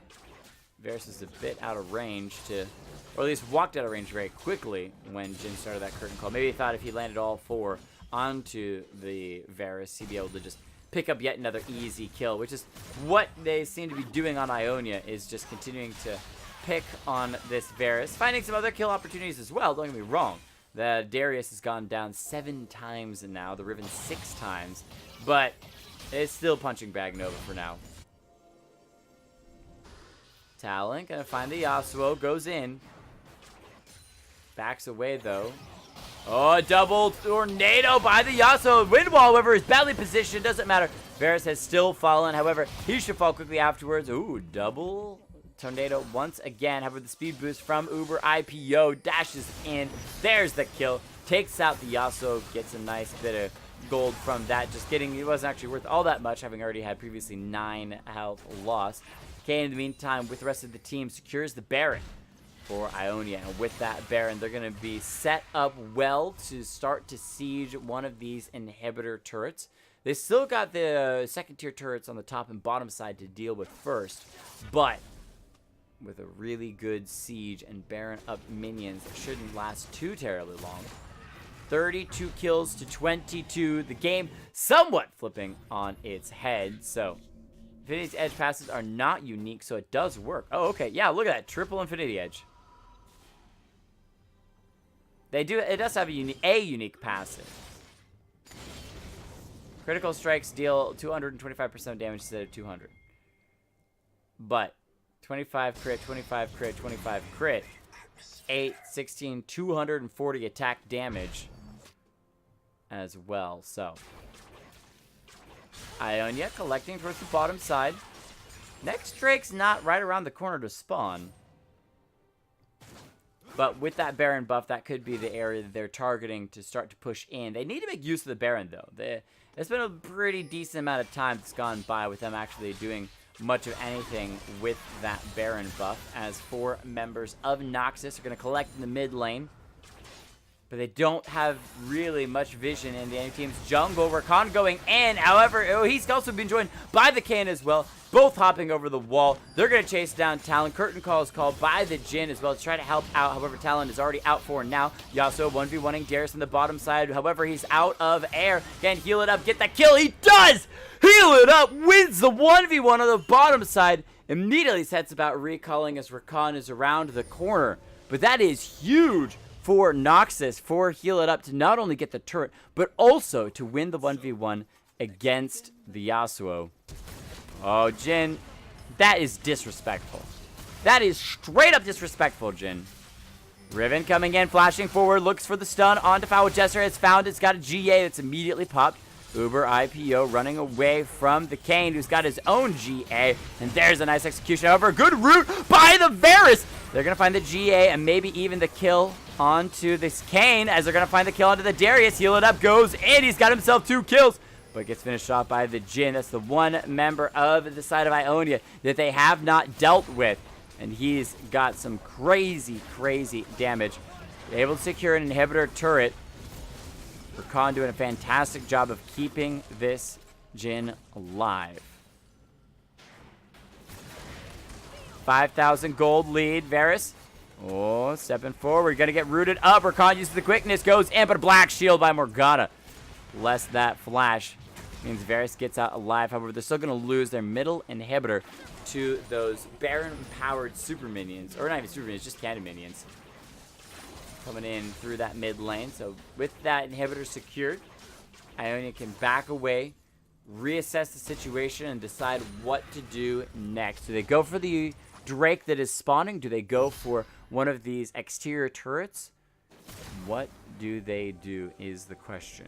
Varus is a bit out of range to, or at least walked out of range very quickly when Jhin started that curtain call. Maybe he thought if he landed all 4 onto the Varus, he'd be able to just pick up yet another easy kill, which is what they seem to be doing on Ionia, is just continuing to pick on this Varus, finding some other kill opportunities as well, don't get me wrong. The Darius has gone down 7 times and now, the Riven 6 times, but it's still punching bag Nova for now. Talon gonna find the Yasuo, goes in. Backs away though. Oh, a double tornado by the Yasuo. Wind wall, however, is badly positioned, doesn't matter. Varus has still fallen, however, he should fall quickly afterwards. Ooh, double tornado once again. However, the speed boost from Uber IPO dashes in. There's the kill. Takes out the Yasuo, gets a nice bit of gold from that. Just kidding, it wasn't actually worth all that much, having already had previously 9 health lost. Kayn, in the meantime, with the rest of the team, secures the Baron for Ionia. And with that Baron, they're going to be set up well to start to siege one of these inhibitor turrets. They still got the second tier turrets on the top and bottom side to deal with first, but with a really good siege and Baron up minions that shouldn't last too terribly long. 32 kills to 22. The game somewhat flipping on its head. So Infinity's Edge passes are not unique, so it does work. Oh, okay. Yeah, look at that. Triple Infinity Edge. It does have a unique passive. Critical strikes deal 225% damage instead of 200. But 25 crit, 25 crit, 25 crit 8, 16, 240 attack damage as well. So, Ionia collecting towards the bottom side. Next Drake's not right around the corner to spawn. But with that Baron buff, that could be the area that they're targeting to start to push in. They need to make use of the Baron, though. It's been a pretty decent amount of time that's gone by with them actually doing much of anything with that Baron buff, as 4 members of Noxus are going to collect in the mid lane. But they don't have really much vision in the enemy team's jungle. Rakan going in. However, he's also been joined by the Kayn as well. Both hopping over the wall. They're going to chase down Talon. Curtain call is called by the Jhin as well to try to help out. However, Talon is already out for now. Yasuo 1v1ing Darius on the bottom side. However, he's out of air. Can heal it up. Get that kill. He does! Heal it up. Wins the 1v1 on the bottom side. Immediately sets about recalling as Rakan is around the corner. But that is huge for Noxus, for Heal It Up to not only get the turret, but also to win the 1v1 against the Yasuo. Oh, Jhin, that is disrespectful. That is straight up disrespectful, Jhin. Riven coming in, flashing forward, looks for the stun onto Foul Jester. It's found, it's got a GA that's immediately popped. Uber IPO running away from the Kayn, who's got his own GA. And there's a nice execution. However, a good route by the Varus. They're going to find the GA and maybe even the kill onto this Kayn, as they're going to find the kill onto the Darius. Heal It Up goes in. He's got himself 2 kills, but gets finished off by the Jhin. That's the one member of the side of Ionia that they have not dealt with. And he's got some crazy, crazy damage. Able to secure an inhibitor turret. Rakan doing a fantastic job of keeping this Jhin alive. 5,000 gold lead, Varus. Oh, stepping forward. Gonna get rooted up. Rakan uses the quickness, goes in, but a black shield by Morgana. Less that flash means Varus gets out alive. However, they're still gonna lose their middle inhibitor to those Baron-powered super minions. Or not even super minions, just cannon minions. Coming in through that mid lane. So with that inhibitor secured, Ionia can back away, reassess the situation, and decide what to do next. Do they go for the Drake that is spawning? Do they go for one of these exterior turrets? What do they do is the question.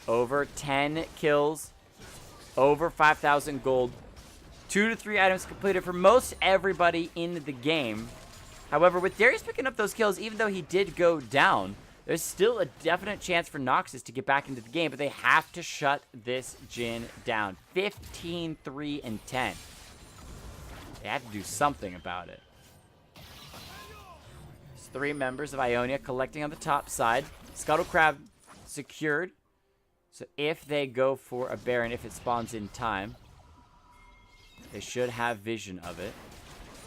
Over 10 kills, over 5,000 gold, 2 to 3 items completed for most everybody in the game. However, with Darius picking up those kills, even though he did go down, there's still a definite chance for Noxus to get back into the game, but they have to shut this Jhin down. 15, 3, and 10. They have to do something about it. There's 3 members of Ionia collecting on the top side. Scuttle Crab secured. So if they go for a Baron, if it spawns in time, they should have vision of it.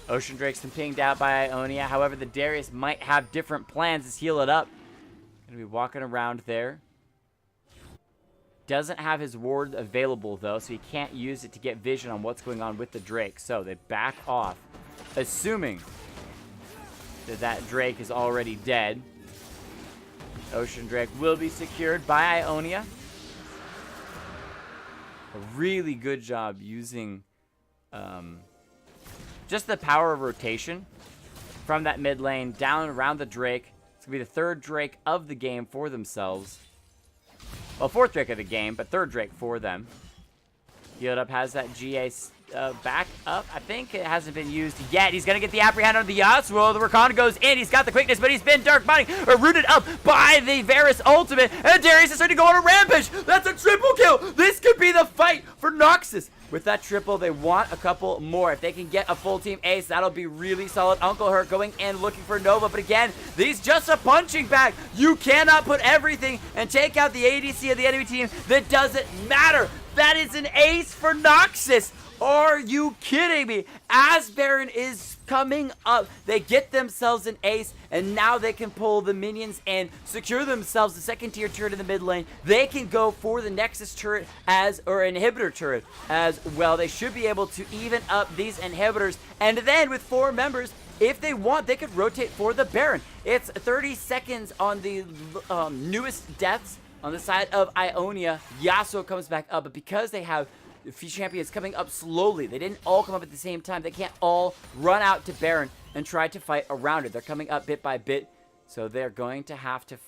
Ocean Drake's been pinged out by Ionia. However, the Darius might have different plans to Heal It Up. Gonna be walking around there. Doesn't have his ward available, though, so he can't use it to get vision on what's going on with the Drake. So they back off, assuming that that Drake is already dead. Ocean Drake will be secured by Ionia. A really good job using just the power of rotation from that mid lane down around the Drake. It's going to be the 3rd Drake of the game for themselves. Well, 4th Drake of the game, but 3rd Drake for them. Heal It Up has that GA back up. I think it hasn't been used yet. He's going to get the apprehend on the Yasuo. The Rakan goes in. He's got the quickness, but he's been rooted up by the Varus ultimate. And Darius is starting to go on a rampage. That's a triple kill. This could be the fight for Noxus. With that triple, they want a couple more. If they can get a full team ace, that'll be really solid. Uncle Hurt going in looking for Nova. But again, he's just a punching bag. You cannot put everything and take out the ADC of the enemy team. That doesn't matter. That is an ace for Noxus. Are you kidding me? As Baron is coming up, they get themselves an ace, and now they can pull the minions and secure themselves the 2nd tier turret in the mid lane. They can go for the Nexus turret or inhibitor turret as well. They should be able to even up these inhibitors, and then with 4 members, if they want, they could rotate for the Baron. It's 30 seconds on the newest deaths on the side of Ionia. Yasuo comes back up, but because they have champions coming up slowly. They didn't all come up at the same time. They can't all run out to Baron and try to fight around it. They're coming up bit by bit, so they're going to have to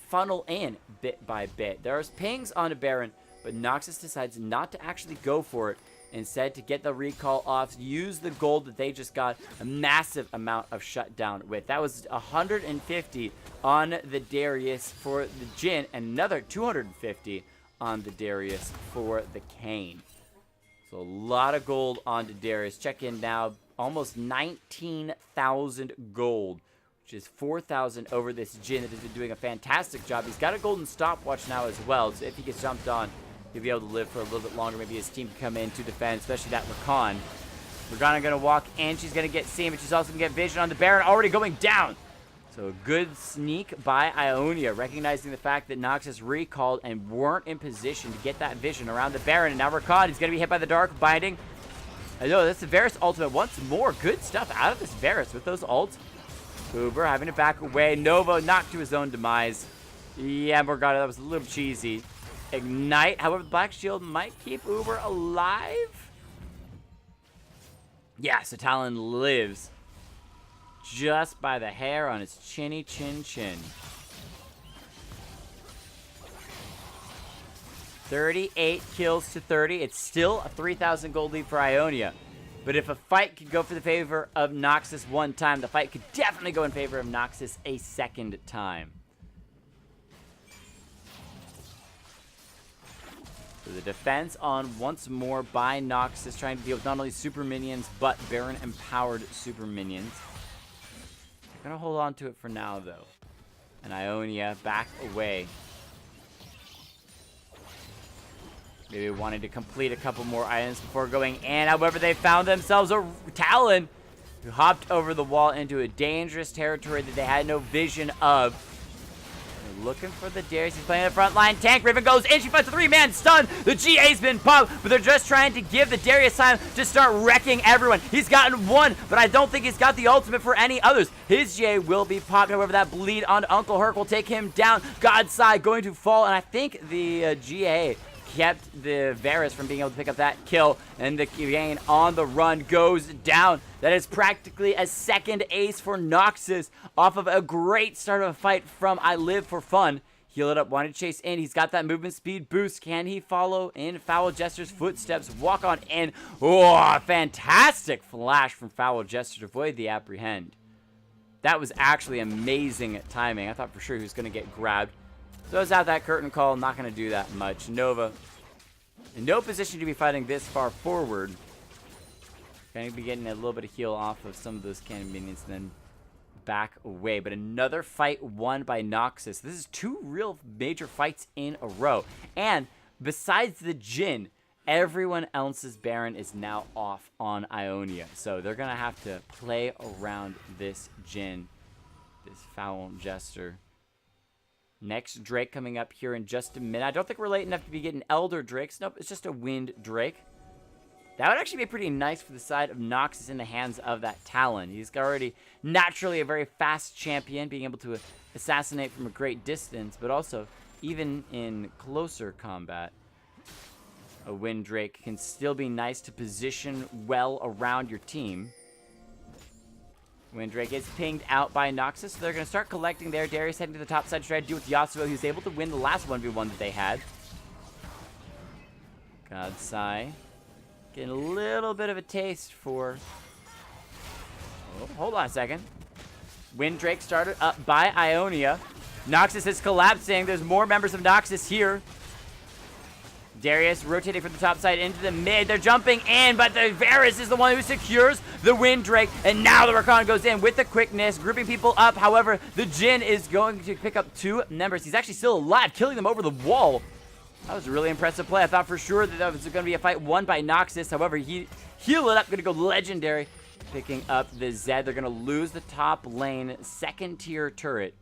funnel in bit by bit. There's pings on a Baron, but Noxus decides not to actually go for it. Instead, to get the recall off, use the gold that they just got a massive amount of shutdown with. That was 150 on the Darius for the Jhin, and another 250 on the Darius for the Kayn. So a lot of gold on the Darius. Check in now, almost 19,000 gold, which is 4,000 over this Jhin that has been doing a fantastic job. He's got a golden stopwatch now as well, so if he gets jumped on, he'll be able to live for a little bit longer. Maybe his team can come in to defend, especially that Rakan. Morgana going to walk in. She's going to get seen, but she's also going to get vision on the Baron, already going down. So a good sneak by Ionia, recognizing the fact that Noxus recalled and weren't in position to get that vision around the Baron. And now Rakan is going to be hit by the Dark Binding. I know, that's the Varus ultimate once more. Good stuff out of this Varus with those ults. Uber having to back away. Nova knocked to his own demise. Yeah, Morgana, that was a little cheesy. Ignite. However, the Black Shield might keep Uber alive. Yeah, so Talon lives just by the hair on his chinny chin. 38 kills to 30. It's still a 3,000 gold lead for Ionia. But if a fight could go for the favor of Noxus one time, the fight could definitely go in favor of Noxus a second time. So the defense on once more by Noxus, trying to deal with not only super minions, but Baron empowered super minions. Gonna hold on to it for now, though. And Ionia back away. Maybe wanting to complete a couple more items before going in. However, they found themselves a Talon who hopped over the wall into a dangerous territory that they had no vision of. They're looking for the Darius. He's playing the front line. Tank Riven goes in. She finds a 3-man stun. The GA's been popped, but they're just trying to give the Darius time to start wrecking everyone. He's gotten one, but I don't think he's got the ultimate for any others. His GA will be popped. However, that bleed on Uncle Herc will take him down. God's Side going to fall, and I think the GA kept the Varus from being able to pick up that kill, and the Kayn on the run goes down. That is practically a second ace for Noxus off of a great start of a fight from I Live for Fun. Heal it up, wanted to chase in. He's got that movement speed boost. Can he follow in Foul Jester's footsteps? Walk on in. Oh, fantastic flash from Foul Jester to avoid the apprehend. That was actually amazing timing. I thought for sure he was going to get grabbed. So it's out that curtain call, not going to do that much. Nova, in no position to be fighting this far forward. Going to be getting a little bit of heal off of some of those cannon minions and then back away. But another fight won by Noxus. This is 2 real major fights in a row. And besides the Jhin, everyone else's Baron is now off on Ionia. So they're going to have to play around this Jhin, this Foul Jester. Next Drake coming up here in just a minute. I don't think we're late enough to be getting Elder Drakes. Nope, it's just a Wind Drake. That would actually be pretty nice for the side of Noxus in the hands of that Talon. He's already naturally a very fast champion, being able to assassinate from a great distance, but also even in closer combat. A Wind Drake can still be nice to position well around your team. Wind Drake gets pinged out by Noxus, so they're going to start collecting there. Darius heading to the top side to try to deal with Yasuo. He was able to win the last 1v1 that they had. Godsai getting a little bit of a taste for... Oh, hold on a second. Wind Drake started up by Ionia. Noxus is collapsing. There's more members of Noxus here. Darius rotating from the top side into the mid. They're jumping in, but the Varus is the one who secures the Wind Drake. And now the Rakan goes in with the quickness, grouping people up. However, the Jhin is going to pick up 2 members. He's actually still alive, killing them over the wall. That was a really impressive play. I thought for sure that was going to be a fight won by Noxus. However, he healed it up, going to go legendary, picking up the Zed. They're going to lose the top lane, 2nd tier turret.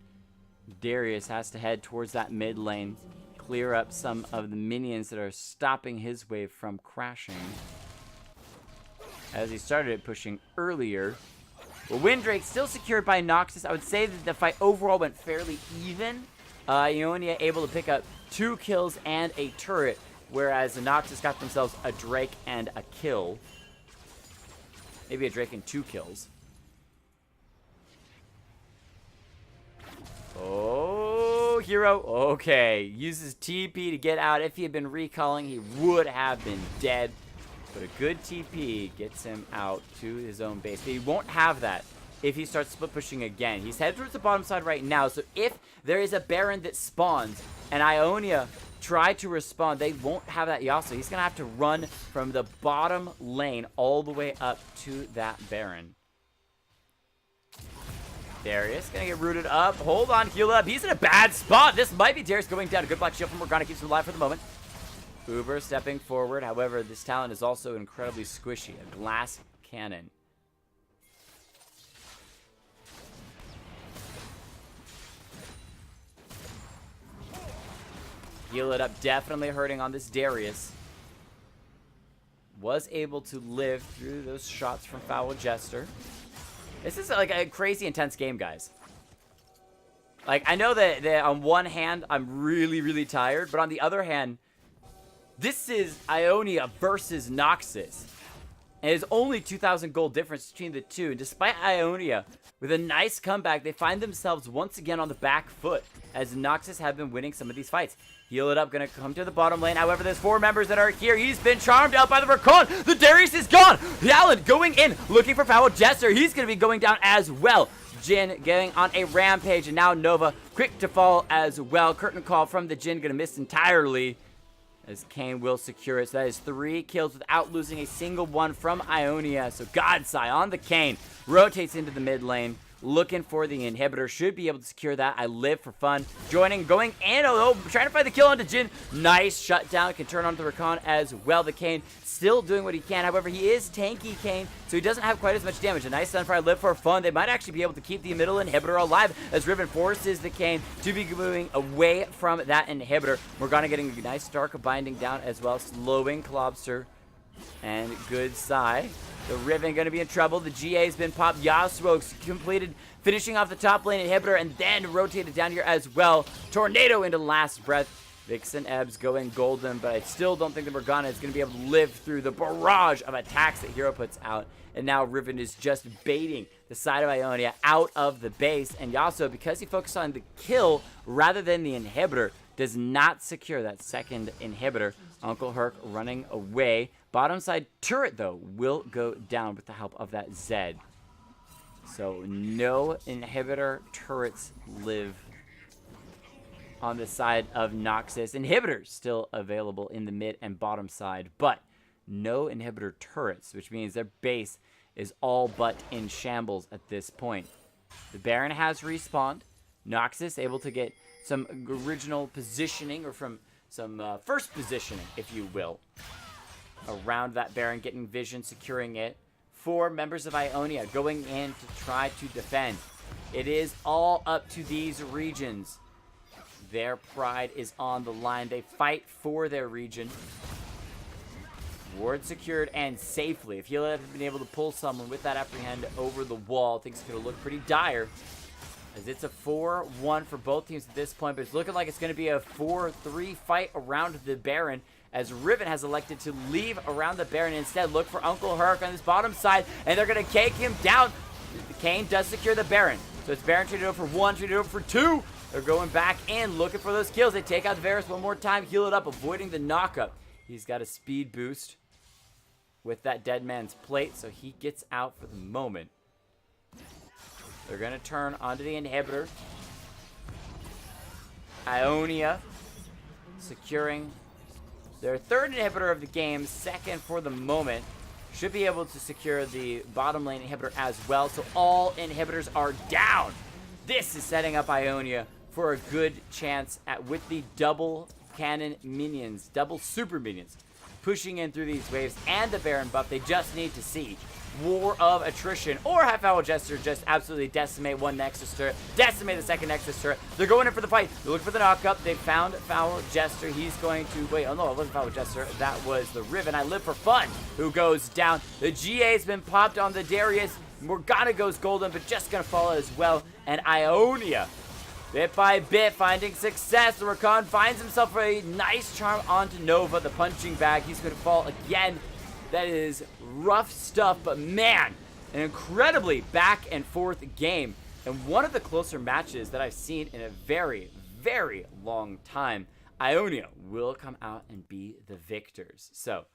Darius has to head towards that mid lane, clear up some of the minions that are stopping his wave from crashing. As he started pushing earlier. Well, Wind Drake still secured by Noxus. I would say that the fight overall went fairly even. Ionia able to pick up 2 kills and a turret whereas the Noxus got themselves a Drake and a kill. Maybe a Drake and 2 kills. Oh, hero. Okay, uses TP to get out. If he had been recalling, he would have been dead. But a good TP gets him out to his own base. But he won't have that if he starts split pushing again. He's headed towards the bottom side right now. So if there is a Baron that spawns and Ionia try to respawn, they won't have that Yasuo. He's going to have to run from the bottom lane all the way up to that Baron. Darius gonna get rooted up. Hold on, heal up. He's in a bad spot. This might be Darius going down. A good black shield from Morgana keeps him alive for the moment. Uber stepping forward. However, this talent is also incredibly squishy. A glass cannon. Heal it up. Definitely hurting on this Darius. Was able to live through those shots from Foul Jester. This is like a crazy intense game, guys. Like, I know that on one hand, I'm really, really tired. But on the other hand, this is Ionia versus Noxus. And there's only 2,000 gold difference between the two. And despite Ionia, with a nice comeback, they find themselves once again on the back foot. As Noxus have been winning some of these fights. Heal it up, gonna come to the bottom lane. However, there's 4 members that are here. He's been charmed out by the Recon. The Darius is gone. Alan going in, looking for Foul Jester. He's gonna be going down as well. Jin getting on a rampage, and now Nova quick to fall as well. Curtain call from the Jin, gonna miss entirely. As Kane will secure it. So that is 3 kills without losing a single one from Ionia. So Godseye on the Kane. Rotates into the mid lane. Looking for the inhibitor. Should be able to secure that. I live for fun. Joining, going in. Oh, trying to find the kill onto Jin. Nice shutdown. Can turn on the Recon as well. The Kane still doing what he can. However, he is tanky Kane, so he doesn't have quite as much damage. A nice Sunfire. Live for fun. They might actually be able to keep the middle inhibitor alive as Riven forces the Kane to be moving away from that inhibitor. Morgana getting a nice Dark Binding down as well. Slowing Klobster. And good Sai. The Riven going to be in trouble. The GA has been popped. Yasuo completed, finishing off the top lane inhibitor, and then rotated down here as well. Tornado into Last Breath. Vixen Ebbs going golden, but I still don't think that Morgana is going to be able to live through the barrage of attacks that Hero puts out. And now Riven is just baiting the side of Ionia out of the base. And Yasuo, because he focused on the kill rather than the inhibitor, does not secure that second inhibitor. Uncle Herc running away. Bottom side turret, though, will go down with the help of that Zed. So no inhibitor turrets live on the side of Noxus. Inhibitors still available in the mid and bottom side, but no inhibitor turrets, which means their base is all but in shambles at this point. The Baron has respawned. Noxus able to get some original positioning, or from some first positioning, if you will, around that Baron, getting vision, securing it. 4 members of Ionia going in to try to defend. It is all up to these regions. Their pride is on the line. They fight for their region. Ward secured and safely. If he'll have been able to pull someone with that apprehend over the wall, things could have looked pretty dire. As it's a 4-1 for both teams at this point, but it's looking like it's going to be a 4-3 fight around the Baron, as Riven has elected to leave around the Baron and instead look for Uncle Herc on this bottom side, and they're going to cake him down. Kane does secure the Baron, so it's Baron traded over for 1, traded over for 2. They're going back in, looking for those kills. They take out the Varus one more time, heal it up, avoiding the knockup. He's got a speed boost with that dead man's plate, so he gets out for the moment. They're going to turn onto the inhibitor. Ionia securing their 3rd inhibitor of the game, 2nd for the moment. Should be able to secure the bottom lane inhibitor as well, so all inhibitors are down. This is setting up Ionia for a good chance with the double cannon minions, double super minions, pushing in through these waves, and the Baron buff. They just need to see War of Attrition or have Foul Jester just absolutely decimate one Nexus turret, decimate the second Nexus turret. They're going in for the fight. They're looking for the knockup. They found Foul Jester. He's going to wait. Oh no, it wasn't Foul Jester. That was the Riven. I live for fun, who goes down. The GA has been popped on the Darius. Morgana goes golden, but just gonna fall as well. And Ionia Bit by bit, finding success. Rakan finds himself a nice charm onto Nova, the punching bag. He's going to fall again. That is rough stuff, but man, an incredibly back and forth game. And one of the closer matches that I've seen in a very, very long time. Ionia will come out and be the victors. So,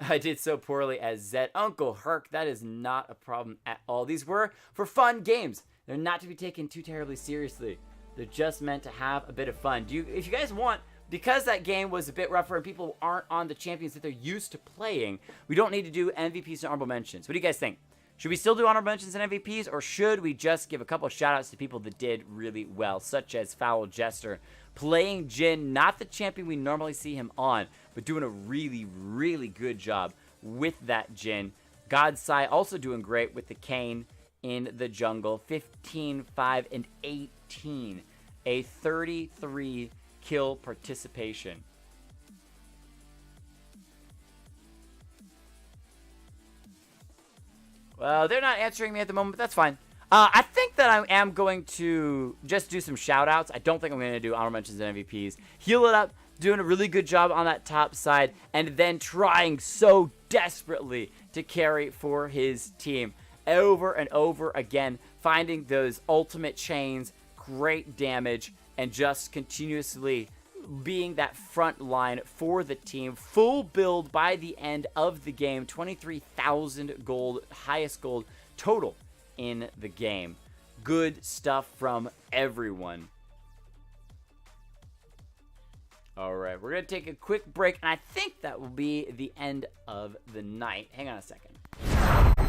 I did so poorly as Zed. Uncle Herc, that is not a problem at all. These were for fun games. They're not to be taken too terribly seriously. They're just meant to have a bit of fun. If you guys want, because that game was a bit rougher and people aren't on the champions that they're used to playing, we don't need to do MVPs and honorable mentions. What do you guys think? Should we still do honorable mentions and MVPs, or should we just give a couple of shout-outs to people that did really well, such as Foul Jester, playing Jhin, not the champion we normally see him on, but doing a really, really good job with that Jhin. Godsai also doing great with the Kayn in the jungle. 15, 5, and 18. A 33 kill participation. Well, they're not answering me at the moment, but that's fine. I think that I am going to just do some shout-outs. I don't think I'm going to do honorable mentions and MVPs. Heal it up, doing a really good job on that top side, and then trying so desperately to carry for his team over and over again, finding those ultimate chains, great damage, and just continuously being that front line for the team. Full build by the end of the game. 23,000 gold, highest gold total in the game. Good stuff from everyone. All right, we're going to take a quick break, and I think that will be the end of the night. Hang on a second.